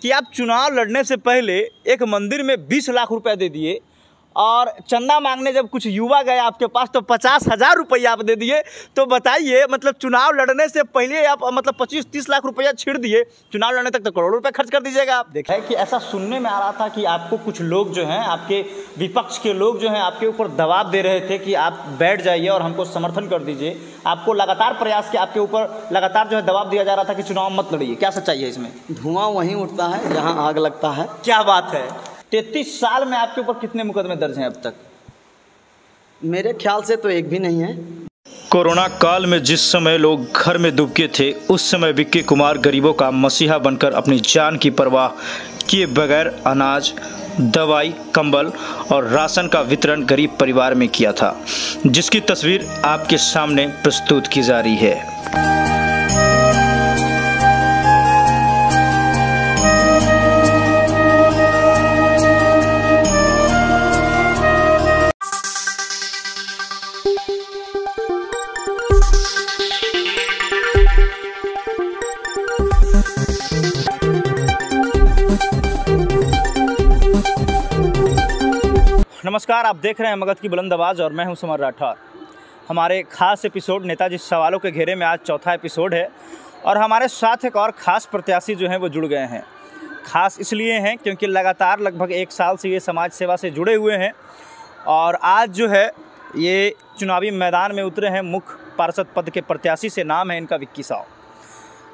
कि आप चुनाव लड़ने से पहले एक मंदिर में 20 लाख रुपए दे दिए और चंदा मांगने जब कुछ युवा गए आपके पास तो 50,000 रुपया आप दे दिए। तो बताइए, मतलब चुनाव लड़ने से पहले आप मतलब 25-30 लाख रुपया छिड़ दिए, चुनाव लड़ने तक तो करोड़ों रुपए खर्च कर दीजिएगा आप। देखा कि ऐसा सुनने में आ रहा था कि आपको कुछ लोग जो हैं, आपके विपक्ष के लोग जो हैं, आपके ऊपर दबाव दे रहे थे कि आप बैठ जाइए और हमको समर्थन कर दीजिए। आपको लगातार प्रयास के आपके ऊपर लगातार जो है दबाव दिया जा रहा था कि चुनाव मत लड़िए। क्या सच्चाई है इसमें? धुआं वहीं उठता है जहां आग लगता है। क्या बात है। 33 साल में आपके ऊपर कितने मुकदमे दर्ज हैं अब तक? मेरे ख्याल से तो एक भी नहीं है। कोरोना काल में जिस समय लोग घर में दुबके थे, उस समय विक्की कुमार गरीबों का मसीहा बनकर अपनी जान की परवाह किए बगैर अनाज, दवाई, कंबल और राशन का वितरण गरीब परिवार में किया था, जिसकी तस्वीर आपके सामने प्रस्तुत की जा रही है। नमस्कार, आप देख रहे हैं मगध की बुलंद आवाज़ और मैं हूं समर राठौर। हमारे खास एपिसोड नेताजी सवालों के घेरे में आज चौथा एपिसोड है और हमारे साथ एक और ख़ास प्रत्याशी जो हैं वो जुड़ गए हैं। ख़ास इसलिए हैं क्योंकि लगातार लगभग 1 साल से ये समाज सेवा से जुड़े हुए हैं और आज जो है ये चुनावी मैदान में उतरे हैं। मुख्य पार्षद पद के प्रत्याशी से नाम है इनका विक्की साव।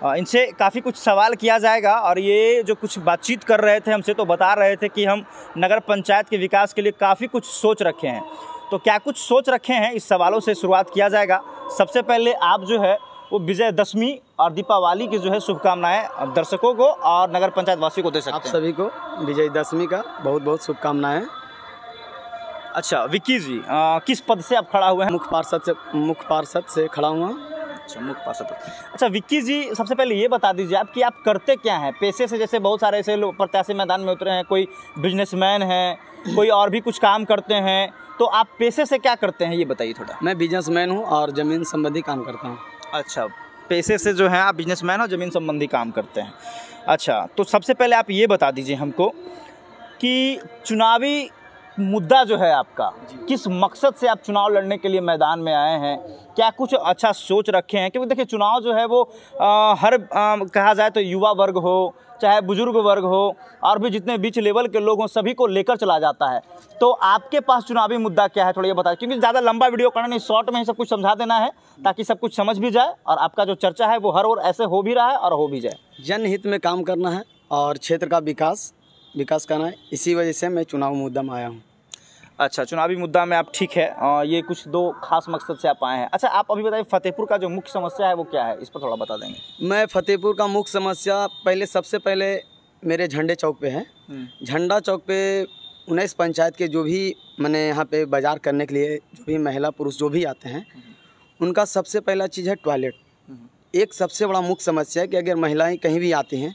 इनसे काफ़ी कुछ सवाल किया जाएगा और ये जो कुछ बातचीत कर रहे थे हमसे तो बता रहे थे कि हम नगर पंचायत के विकास के लिए काफ़ी कुछ सोच रखे हैं। तो क्या कुछ सोच रखे हैं, इस सवालों से शुरुआत किया जाएगा। सबसे पहले आप जो है वो विजयदशमी और दीपावली की जो है शुभकामनाएं दर्शकों को और नगर पंचायत वासियों को दे सकते हैं। आप सभी को विजयदशमी का बहुत बहुत शुभकामनाएं। अच्छा विक्की जी, किस पद से आप खड़ा हुए हैं? मुख्य पार्षद से खड़ा हुआ। अच्छा, मुख्य पार्षद। अच्छा विक्की जी, सबसे पहले ये बता दीजिए आप कि आप करते क्या हैं पेशे से? जैसे बहुत सारे ऐसे लोग प्रत्याशी मैदान में उतरे हैं, कोई बिजनेसमैन है, कोई और भी कुछ काम करते हैं, तो आप पेशे से क्या करते हैं ये बताइए थोड़ा। मैं बिजनेसमैन हूँ और ज़मीन संबंधी काम करता हूँ। अच्छा, पेशे से जो है आप बिजनेसमैन और ज़मीन संबंधी काम करते हैं। अच्छा, तो सबसे पहले आप ये बता दीजिए हमको कि चुनावी मुद्दा जो है आपका, किस मकसद से आप चुनाव लड़ने के लिए मैदान में आए हैं? क्या कुछ अच्छा सोच रखे हैं? क्योंकि देखिए चुनाव जो है वो कहा जाए तो युवा वर्ग हो, चाहे बुजुर्ग वर्ग हो, और भी जितने बीच लेवल के लोग हों, सभी को लेकर चला जाता है। तो आपके पास चुनावी मुद्दा क्या है, थोड़ा ये बताइए। क्योंकि ज़्यादा लंबा वीडियो करना नहीं, शॉर्ट में ही सब कुछ समझा देना है ताकि सब कुछ समझ भी जाए और आपका जो चर्चा है वो हर ओर ऐसे हो भी रहा है और हो भी जाए। जनहित में काम करना है और क्षेत्र का विकास करना है, इसी वजह से मैं चुनाव मुद्दा में आया हूँ। अच्छा, चुनावी मुद्दा में आप ठीक है, ये कुछ 2 खास मकसद से आप आए हैं। अच्छा, आप अभी बताइए फतेहपुर का जो मुख्य समस्या है वो क्या है, इस पर थोड़ा बता देंगे। मैं फतेहपुर का मुख्य समस्या सबसे पहले मेरे झंडे चौक पे है। झंडा चौक पे 19 पंचायत के जो भी मैंने यहाँ पे बाजार करने के लिए जो भी महिला पुरुष जो भी आते हैं, उनका सबसे पहला चीज़ है टॉयलेट। एक सबसे बड़ा मुख्य समस्या है कि अगर महिलाएं कहीं भी आती हैं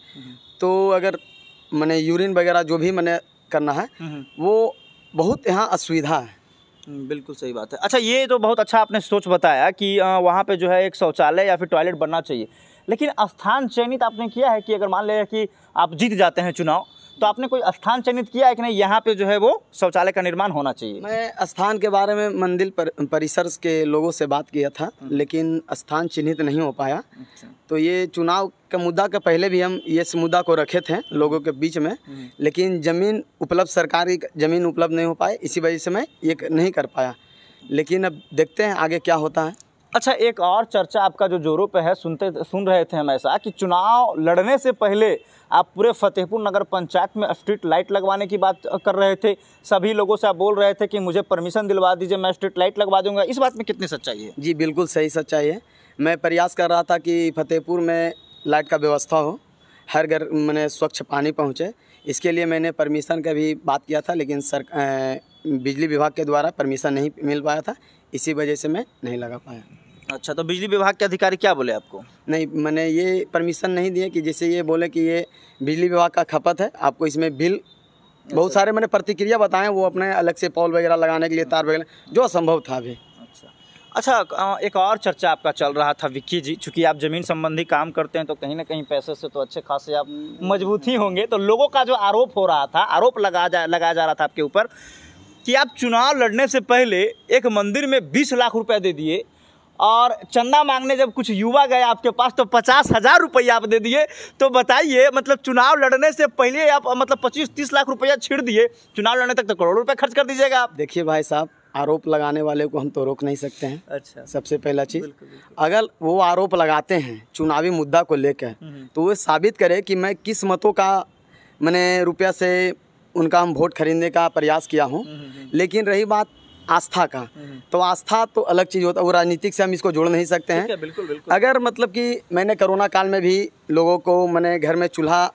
तो अगर मैंने यूरिन वगैरह जो भी मैंने करना है वो बहुत यहाँ असुविधा है। बिल्कुल सही बात है। अच्छा, ये तो बहुत अच्छा आपने सोच बताया कि वहाँ पे जो है एक शौचालय या फिर टॉयलेट बनना चाहिए, लेकिन स्थान चयनित आपने किया है कि अगर मान लिया कि आप जीत जाते हैं चुनाव तो आपने कोई स्थान चयनित किया है कि नहीं यहाँ पे जो है वो शौचालय का निर्माण होना चाहिए? मैं स्थान के बारे में मंदिर परिसर के लोगों से बात किया था, लेकिन स्थान चिन्हित नहीं हो पाया। तो ये चुनाव का मुद्दा के पहले भी हम इस मुद्दा को रखे थे लोगों के बीच में, लेकिन ज़मीन उपलब्ध, सरकारी ज़मीन उपलब्ध नहीं हो पाए, इसी वजह से मैं ये नहीं कर पाया। लेकिन अब देखते हैं आगे क्या होता है। अच्छा, एक और चर्चा आपका जो जोरों पे है, सुन रहे थे हम ऐसा कि चुनाव लड़ने से पहले आप पूरे फतेहपुर नगर पंचायत में स्ट्रीट लाइट लगवाने की बात कर रहे थे। सभी लोगों से आप बोल रहे थे कि मुझे परमिशन दिलवा दीजिए, मैं स्ट्रीट लाइट लगवा दूंगा। इस बात में कितनी सच्चाई है? जी बिल्कुल सही सच्चाई है। मैं प्रयास कर रहा था कि फतेहपुर में लाइट का व्यवस्था हो, हर घर मैंने स्वच्छ पानी पहुँचे। इसके लिए मैंने परमिशन का भी बात किया था, लेकिन बिजली विभाग के द्वारा परमिशन नहीं मिल पाया था, इसी वजह से मैं नहीं लगा पाया। अच्छा, तो बिजली विभाग के अधिकारी क्या बोले आपको? नहीं, मैंने ये परमिशन नहीं दिए कि जैसे ये बोले कि ये बिजली विभाग का खपत है, आपको इसमें बिल बहुत सारे मैंने प्रतिक्रिया बताएं, वो अपने अलग से पॉल वगैरह लगाने के लिए तार वगैरह, जो असंभव था अभी। अच्छा, अच्छा, एक और चर्चा आपका चल रहा था विक्की जी, चूँकि आप ज़मीन संबंधी काम करते हैं तो कहीं ना कहीं पैसे से तो अच्छे खासे आप मजबूत ही होंगे। तो लोगों का जो आरोप हो रहा था, आरोप लगाया जा रहा था आपके ऊपर कि आप चुनाव लड़ने से पहले एक मंदिर में 20 लाख रुपए दे दिए और चंदा मांगने जब कुछ युवा गए आपके पास तो 50,000 रुपया आप दे दिए। तो बताइए, मतलब चुनाव लड़ने से पहले आप मतलब 25-30 लाख रुपया छीड़ दिए, चुनाव लड़ने तक तो करोड़ों रुपए खर्च कर दीजिएगा आप। देखिए भाई साहब, आरोप लगाने वाले को हम तो रोक नहीं सकते हैं। अच्छा, सबसे पहला चीज़, अगर वो आरोप लगाते हैं चुनावी मुद्दा को लेकर तो वो साबित करे कि मैं किस मतों का मैंने रुपया से उनका हम वोट खरीदने का प्रयास किया हूँ। लेकिन रही बात आस्था का, तो आस्था तो अलग चीज़ होता है, वो राजनीतिक से हम इसको जोड़ नहीं सकते हैं। बिल्कुल बिल्कुल। अगर मतलब कि मैंने कोरोना काल में भी लोगों को मैंने घर में चूल्हा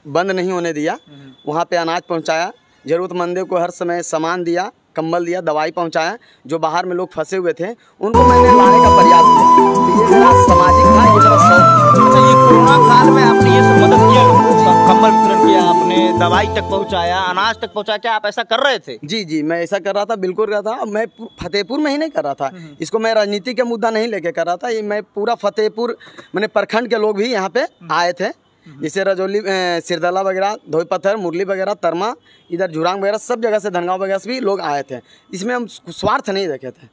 बंद नहीं होने दिया, वहाँ पे अनाज पहुँचाया, ज़रूरतमंदों को हर समय सामान दिया, कंबल दिया, दवाई पहुँचाया, जो बाहर में लोग फंसे हुए थे उनको मैंने लाने का प्रयास किया। तो ये मेरा सामाजिक था, ये मेरा शौक। अच्छा, ये कोरोना काल में आपने ये सब मदद किया, कंबल वितरण किया आपने, दवाई तक पहुंचाया, अनाज तक पहुंचाया, क्या आप ऐसा कर रहे थे? जी जी, मैं ऐसा कर रहा था, बिल्कुल कर रहा था। मैं फतेहपुर में ही नहीं कर रहा था, इसको मैं राजनीति का मुद्दा नहीं लेके कर रहा था। ये मैं पूरा फतेहपुर मैंने प्रखंड के लोग भी यहाँ पे आए थे, जैसे रजौली, सिरदला वगैरह, धोईपत्थर, मुरली वगैरह, तरमा, इधर झुरांग वगैरह, सब जगह से, धनगांव वगैरह से भी लोग आए थे। इसमें हम स्वार्थ नहीं देखे थे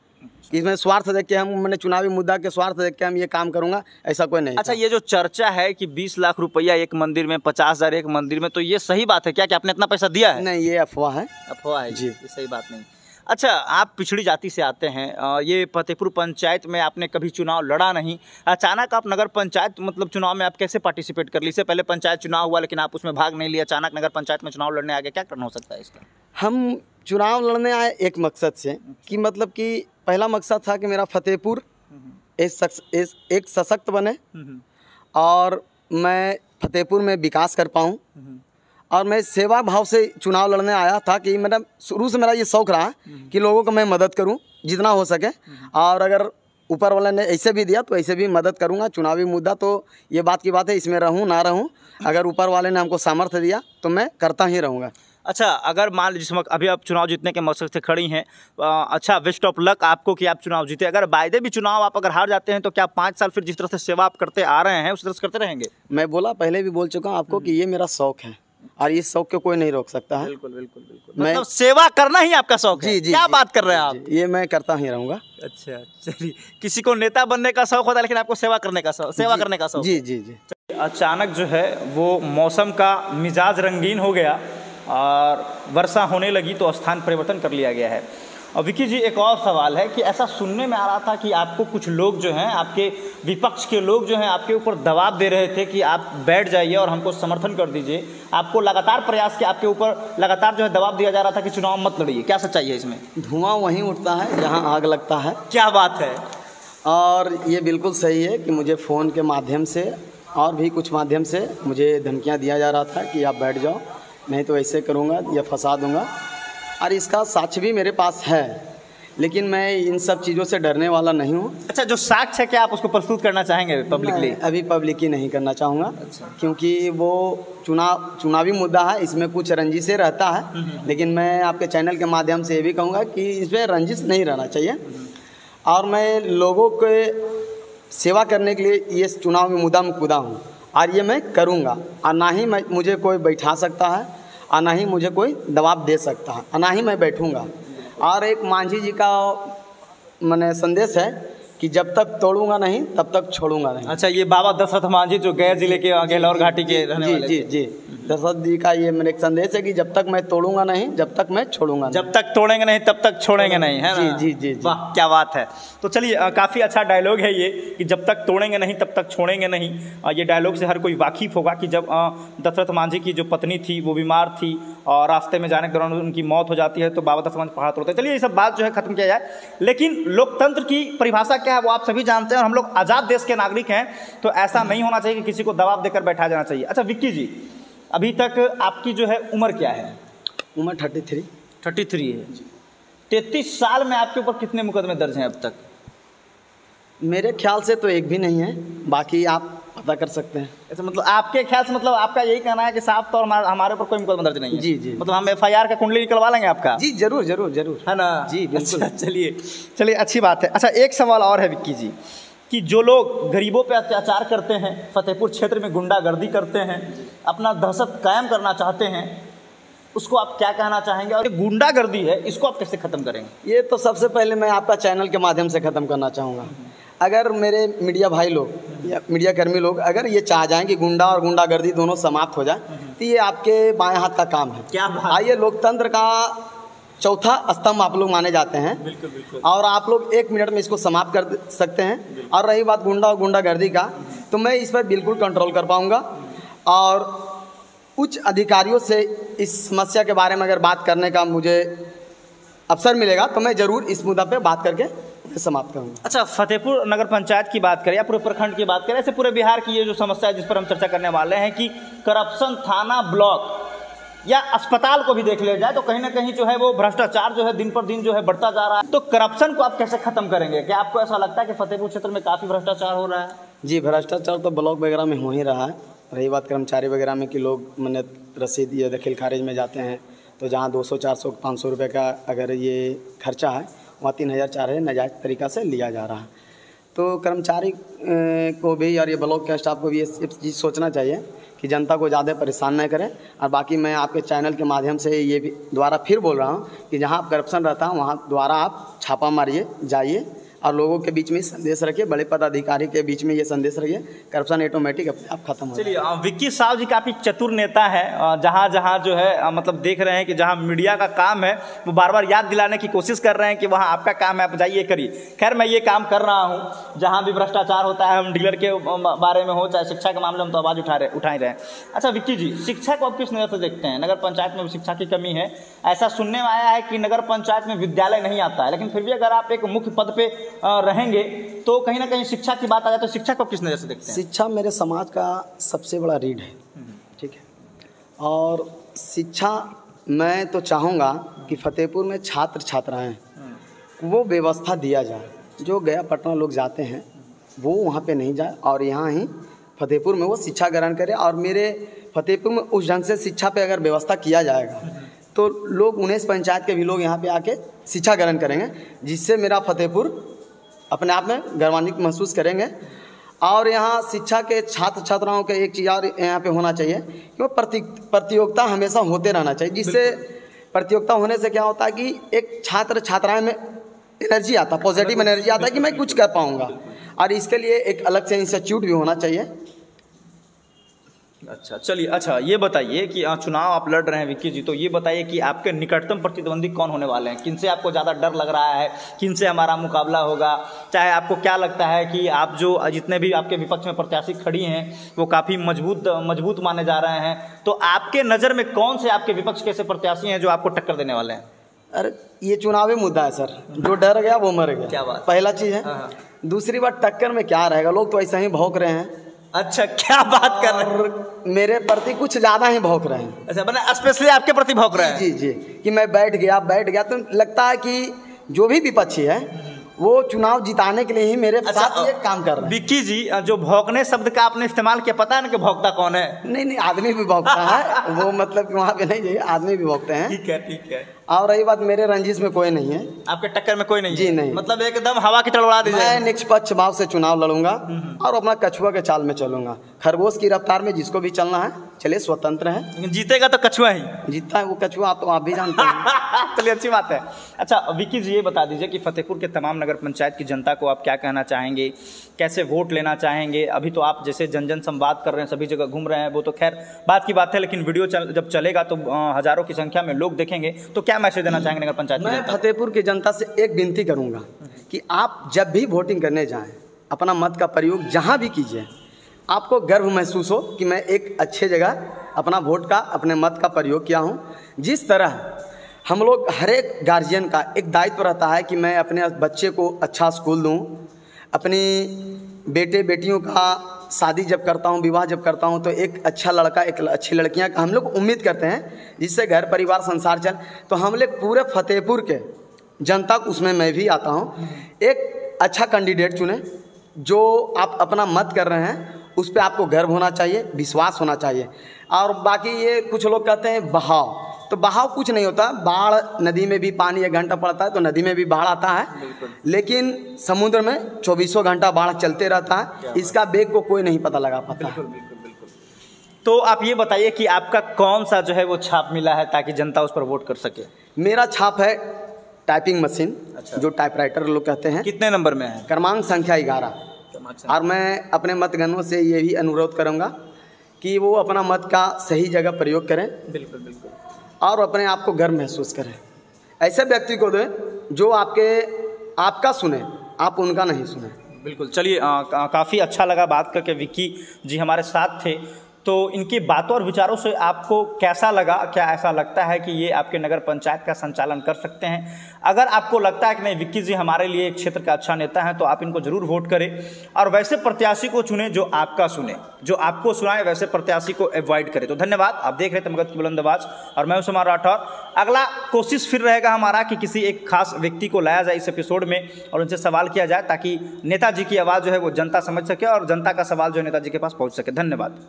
कि इसमें स्वार्थ देख के हम, मैंने चुनावी मुद्दा के स्वार्थ देख के हम ये काम करूंगा, ऐसा कोई नहीं। अच्छा, ये जो चर्चा है कि 20 लाख रुपया एक मंदिर में, 50,000 एक मंदिर में, तो ये सही बात है क्या कि आपने इतना पैसा दिया है? नहीं, ये अफवाह है। अफवाह है जी, ये सही बात नहीं। अच्छा, आप पिछड़ी जाति से आते हैं, ये फतेहपुर पंचायत में आपने कभी चुनाव लड़ा नहीं, अचानक आप नगर पंचायत मतलब चुनाव में आप कैसे पार्टिसिपेट कर ली? इससे पहले पंचायत चुनाव हुआ लेकिन आप उसमें भाग नहीं लिया, अचानक नगर पंचायत में चुनाव लड़ने आ गए, क्या करना हो सकता है इसका? हम चुनाव लड़ने आए एक मकसद से कि मतलब कि पहला मकसद था कि मेरा फतेहपुर एक सशक्त बने और मैं फतेहपुर में विकास कर पाऊँ। और मैं सेवा भाव से चुनाव लड़ने आया था कि मेरा शुरू से मेरा ये शौक़ रहा कि लोगों को मैं मदद करूं जितना हो सके, और अगर ऊपर वाले ने ऐसे भी दिया तो ऐसे भी मदद करूंगा। चुनावी मुद्दा तो ये बात की बात है, इसमें रहूं ना रहूं, अगर ऊपर वाले ने हमको सामर्थ्य दिया तो मैं करता ही रहूँगा। अच्छा, अगर मान लीजिए जिस वक्त अभी आप चुनाव जीतने के मकसद से खड़ी हैं, अच्छा, बेस्ट ऑफ लक आपको कि आप चुनाव जीते। अगर वायदे भी चुनाव आप अगर हार जाते हैं तो क्या 5 साल फिर जिस तरह से सेवा आप करते आ रहे हैं उस तरह से करते रहेंगे? मैं बोला, पहले भी बोल चुका हूँ आपको कि ये मेरा शौक़ है और इस शौक़ को कोई नहीं रोक सकता है। बिल्कुल बिल्कुल बिल्कुल। मतलब सेवा करना ही आपका शौक़ है? जी, क्या बात कर रहे हैं आप? ये मैं करता ही रहूँगा। अच्छा, चलिए, किसी को नेता बनने का शौक़ होता है लेकिन आपको सेवा करने का शौक़, सेवा करने का शौक़। जी जी जी। अचानक जो है वो मौसम का मिजाज रंगीन हो गया और वर्षा होने लगी तो स्थान परिवर्तन कर लिया गया है। और विक्की जी, एक और सवाल है कि ऐसा सुनने में आ रहा था कि आपको कुछ लोग जो हैं, आपके विपक्ष के लोग जो हैं, आपके ऊपर दबाव दे रहे थे कि आप बैठ जाइए और हमको समर्थन कर दीजिए। आपको लगातार प्रयास के आपके ऊपर लगातार जो है दबाव दिया जा रहा था कि चुनाव मत लड़िए, क्या सच्चाई है इसमें? धुआं वहीं उठता है जहाँ आग लगता है। क्या बात है। और ये बिल्कुल सही है कि मुझे फ़ोन के माध्यम से और भी कुछ माध्यम से मुझे धमकियाँ दिया जा रहा था कि आप बैठ जाओ, नहीं तो ऐसे करूँगा या फंसा दूँगा। और इसका साक्ष्य भी मेरे पास है, लेकिन मैं इन सब चीज़ों से डरने वाला नहीं हूँ। अच्छा, जो साक्ष्य है क्या आप उसको प्रस्तुत करना चाहेंगे पब्लिकली? अभी पब्लिकली नहीं करना चाहूँगा। अच्छा। क्योंकि वो चुनावी मुद्दा है, इसमें कुछ रंजिशें रहता है, लेकिन मैं आपके चैनल के माध्यम से ये भी कहूँगा कि इसमें रंजिश नहीं रहना चाहिए। और मैं लोगों के सेवा करने के लिए ये चुनाव में मुद्दा में कूदा हूँ और ये मैं करूँगा। और ना ही मुझे कोई बैठा सकता है और ना ही मुझे कोई दबाव दे सकता है और ना ही मैं बैठूँगा। और एक मांझी जी का मैंने संदेश है कि जब तक तोड़ूंगा नहीं तब तक छोड़ूंगा नहीं। अच्छा, ये बाबा दशरथ मांझी जो गया जिले के गहलौर घाटी के रहने वाले? जी जी, दशरथ जी का ये मेरा एक संदेश है कि जब तक मैं तोड़ूंगा नहीं जब तक मैं छोड़ूंगा नहीं। जब तक तोड़ेंगे नहीं तब तक छोड़ेंगे नहीं, है ना? जी जी जी। वाह, क्या बात है। तो चलिए, काफ़ी अच्छा डायलॉग है ये कि जब तक तोड़ेंगे नहीं तब तक छोड़ेंगे नहीं। ये डायलॉग से हर कोई वाकिफ़ होगा कि जब दशरथ मांझी की जो पत्नी थी वो बीमार थी और रास्ते में जाने के दौरान उनकी मौत हो जाती है तो बाबा दशरथ मांझी पहाड़ तोड़ते हैं। चलिए, ये सब बात जो है ख़त्म किया जाए, लेकिन लोकतंत्र की परिभाषा क्या है वो आप सभी जानते हैं और हम लोग आज़ाद देश के नागरिक हैं, तो ऐसा नहीं होना चाहिए कि किसी को दबाव देकर बैठाया जाना चाहिए। अच्छा विक्की जी, अभी तक आपकी जो है उम्र क्या है? उम्र 33 है। 33 साल में आपके ऊपर कितने मुकदमे दर्ज हैं अब तक? मेरे ख्याल से तो एक भी नहीं है, बाकी आप पता कर सकते हैं। ऐसा मतलब आपके ख्याल से मतलब आपका यही कहना है कि साफ तौर हमारे ऊपर कोई मुकदमा दर्ज नहीं है? जी जी, मतलब हम FIR का कुंडली निकलवा लेंगे आपका? जी जरूर जरूर जरूर, है ना? जी बिल्कुल। अच्छा, चलिए अच्छी बात है। अच्छा, एक सवाल और है विक्की जी, कि जो लोग गरीबों पे अत्याचार करते हैं, फतेहपुर क्षेत्र में गुंडागर्दी करते हैं, अपना दहशत कायम करना चाहते हैं, उसको आप क्या कहना चाहेंगे? और ये गुंडागर्दी है, इसको आप कैसे ख़त्म करेंगे? ये तो सबसे पहले मैं आपका चैनल के माध्यम से ख़त्म करना चाहूँगा। अगर मेरे मीडिया भाई लोग या मीडिया कर्मी लोग अगर ये चाह जाएं कि गुंडा और गुंडागर्दी दोनों समाप्त हो जाए, तो ये आपके बाएं हाथ का काम है। क्या बात? आइए, लोकतंत्र का चौथा स्तंभ आप लोग माने जाते हैं। बिल्कुल बिल्कुल। और आप लोग 1 मिनट में इसको समाप्त कर सकते हैं। और रही बात गुंडा और गुंडागर्दी का, तो मैं इस पर बिल्कुल कंट्रोल कर पाऊँगा। और उच्च अधिकारियों से इस समस्या के बारे में अगर बात करने का मुझे अवसर मिलेगा, तो मैं ज़रूर इस मुद्दा पे बात करके समाप्त करूँगा। अच्छा, फतेहपुर नगर पंचायत की बात करें या पूरे प्रखंड की बात करें, ऐसे पूरे बिहार की ये जो समस्या है जिस पर हम चर्चा करने वाले हैं कि करप्शन थाना, ब्लॉक या अस्पताल को भी देख लिया जाए तो कहीं ना कहीं जो है वो भ्रष्टाचार जो है दिन पर दिन जो है बढ़ता जा रहा है। तो करप्शन को आप कैसे खत्म करेंगे? क्या आपको ऐसा लगता है कि फतेहपुर क्षेत्र में काफ़ी भ्रष्टाचार हो रहा है? जी, भ्रष्टाचार तो ब्लॉक वगैरह में हो ही रहा है। रही बात कर्मचारी वगैरह में कि लोग मैंने रसीद या दखल खारिज में जाते हैं, तो जहाँ 200, 400, 500 रुपये का अगर ये खर्चा है, वहाँ 3000, 4000 नाजायज़ तरीक़ा से लिया जा रहा है। तो कर्मचारी को भी और ये ब्लॉक के स्टाफ को भी ये चीज़ सोचना चाहिए कि जनता को ज़्यादा परेशान न करें। और बाकी मैं आपके चैनल के माध्यम से ये भी दोबारा फिर बोल रहा हूँ कि जहाँ आप करप्शन रहता है वहाँ दोबारा आप छापा मारिए, जाइए और लोगों के बीच में संदेश रखिए, बड़े पदाधिकारी के बीच में ये संदेश रखिए, करप्शन ऑटोमेटिक अपने आप खत्म हो जाए। चलिए, विक्की साहब जी काफ़ी चतुर नेता है। जहाँ जहाँ जो है मतलब देख रहे हैं कि जहाँ मीडिया का काम है वो बार बार याद दिलाने की कोशिश कर रहे हैं कि वहाँ आपका काम है, आप जाइए करिए। खैर, मैं ये काम कर रहा हूँ, जहाँ भी भ्रष्टाचार होता है, हम डीलर के बारे में हो चाहे शिक्षा के मामले में, तो आवाज़ उठा ही रहे हैं। अच्छा विक्की जी, शिक्षा को आप किस नज़र से देखते हैं? नगर पंचायत में शिक्षा की कमी है, ऐसा सुनने में आया है कि नगर पंचायत में विद्यालय नहीं आता है, लेकिन फिर भी अगर आप एक मुख्य पद पे रहेंगे तो कहीं ना कहीं शिक्षा की बात आ जाए तो शिक्षा को किस नज़र से देखते हैं? शिक्षा मेरे समाज का सबसे बड़ा रीढ़ है, ठीक है। और शिक्षा मैं तो चाहूँगा कि फतेहपुर में छात्र छात्राएं वो व्यवस्था दिया जाए, जो गया पटना लोग जाते हैं वो वहाँ पे नहीं जाए और यहाँ ही फतेहपुर में वो शिक्षा ग्रहण करे। और मेरे फतेहपुर में उस ढंग से शिक्षा पे अगर व्यवस्था किया जाएगा तो लोग 19 पंचायत के भी लोग यहाँ पे आके शिक्षा ग्रहण करेंगे, जिससे मेरा फतेहपुर अपने आप में गौरवान्वित महसूस करेंगे। और यहाँ शिक्षा के छात्र छात्राओं के एक चीज़ और यहाँ पे होना चाहिए कि वो प्रतियोगिता हमेशा होते रहना चाहिए, जिससे प्रतियोगिता होने से क्या होता है कि एक छात्र छात्राएं में एनर्जी आता, पॉजिटिव एनर्जी आता है कि मैं कुछ कर पाऊँगा। और इसके लिए एक अलग से इंस्टीट्यूट भी होना चाहिए। अच्छा, चलिए, अच्छा ये बताइए कि चुनाव आप लड़ रहे हैं विक्की जी, तो ये बताइए कि आपके निकटतम प्रतिद्वंदी कौन होने वाले हैं? किनसे आपको ज़्यादा डर लग रहा है, किनसे हमारा मुकाबला होगा? चाहे आपको क्या लगता है कि आप जो जितने भी आपके विपक्ष में प्रत्याशी खड़ी हैं वो काफ़ी मजबूत माने जा रहे हैं, तो आपके नज़र में कौन से आपके विपक्ष के ऐसे प्रत्याशी हैं जो आपको टक्कर देने वाले हैं? अरे ये चुनावी मुद्दा है सर, जो डर गया वो मर गया। क्या बात? पहला चीज़ है। दूसरी बात, टक्कर में क्या रहेगा, लोग तो ऐसा ही भौंक रहे हैं। अच्छा, क्या बात कर रहे हैं? मेरे प्रति कुछ ज़्यादा ही भौंक रहे हैं। अच्छा, मैंने स्पेशली आपके प्रति भौंक रहे हैं? जी जी, कि मैं बैठ गया तो लगता है कि जो भी विपक्षी है वो चुनाव जिताने के लिए ही मेरे साथ ये काम कर रहे हैं। विक्की जी, जो भौंकने शब्द का आपने इस्तेमाल किया, पता है ना कि भौंकता कौन है? नहीं, आदमी भी भौंकता है वो मतलब कि वहाँ पे नहीं जाइए, आदमी भी भौंकते हैं। ठीक है। और रही बात, मेरे रंजिश में कोई नहीं है, आपके टक्कर में कोई नहीं है? जी नहीं, मतलब एकदम हवा की टड़वड़ा दीजिए। मैं निष्पक्ष भाव से चुनाव लड़ूंगा और अपना कछुआ के चाल में चलूंगा। खरगोश की रफ्तार में जिसको भी चलना है चलिए, स्वतंत्र है। लेकिन जीतेगा तो कछुआ ही जीतता है वो कछुआ, तो आप भी जानते हैं। चलिए, अच्छी बात है। अच्छा विक्की जी, ये बता दीजिए कि फतेहपुर के तमाम नगर पंचायत की जनता को आप क्या कहना चाहेंगे, कैसे वोट लेना चाहेंगे? अभी तो आप जैसे जन संवाद कर रहे हैं, सभी जगह घूम रहे हैं, वो तो खैर बात की बात है, लेकिन वीडियो जब चलेगा तो हज़ारों की संख्या में लोग देखेंगे, तो क्या मैसेज देना चाहेंगे नगर पंचायत? मैं फतेहपुर की जनता से एक विनती करूंगा कि आप जब भी वोटिंग करने जाएं, अपना मत का प्रयोग जहां भी कीजिए, आपको गर्व महसूस हो कि मैं एक अच्छे जगह अपना वोट का, अपने मत का प्रयोग किया हूं। जिस तरह हम लोग, हर एक गार्जियन का एक दायित्व रहता है कि मैं अपने बच्चे को अच्छा स्कूल दूं, अपनी बेटे बेटियों का शादी जब करता हूँ, विवाह जब करता हूँ, तो एक अच्छा लड़का, एक अच्छी लड़कियाँ का हम लोग उम्मीद करते हैं जिससे घर परिवार संसार चल। तो हम लोग पूरे फतेहपुर के जनता, उसमें मैं भी आता हूँ, एक अच्छा कैंडिडेट चुने जो आप अपना मत कर रहे हैं उस पर आपको गर्व होना चाहिए, विश्वास होना चाहिए। और बाकी ये कुछ लोग कहते हैं बहाव, तो बहाव कुछ नहीं होता। बाढ़ नदी में भी पानी 1 घंटा पड़ता है तो नदी में भी बाढ़ आता है, लेकिन समुद्र में 24 घंटा बाढ़ चलते रहता है। इसका वेग को कोई नहीं पता लगा पाता है। तो आप ये बताइए कि आपका कौन सा जो है वो छाप मिला है ताकि जनता उस पर वोट कर सके? मेरा छाप है टाइपिंग मशीन, जो टाइपराइटर लोग कहते हैं। कितने नंबर में है? क्रमांक संख्या 11। और मैं अपने मतगणों से ये भी अनुरोध करूँगा कि वो अपना मत का सही जगह प्रयोग करें। बिल्कुल बिल्कुल। और अपने आप को गर्व महसूस करें। ऐसे व्यक्ति को दें जो आपका सुने, आप उनका नहीं सुने। बिल्कुल। चलिए, काफ़ी अच्छा लगा बात करके। विक्की जी हमारे साथ थे, तो इनकी बातों और विचारों से आपको कैसा लगा? क्या ऐसा लगता है कि ये आपके नगर पंचायत का संचालन कर सकते हैं? अगर आपको लगता है कि नहीं, विक्की जी हमारे लिए एक क्षेत्र का अच्छा नेता है, तो आप इनको जरूर वोट करें और वैसे प्रत्याशी को चुने जो आपका सुने, जो आपको सुनाए, वैसे प्रत्याशी को अवॉइड करें। तो धन्यवाद। आप देख रहे थे मगध की बुलंद आवाज और मैं हूं सुमन राठौर। अगला कोशिश फिर रहेगा हमारा कि किसी एक खास व्यक्ति को लाया जाए इस एपिसोड में और उनसे सवाल किया जाए ताकि नेताजी की आवाज़ जो है वो जनता समझ सके और जनता का सवाल जो है नेताजी के पास पहुँच सके। धन्यवाद।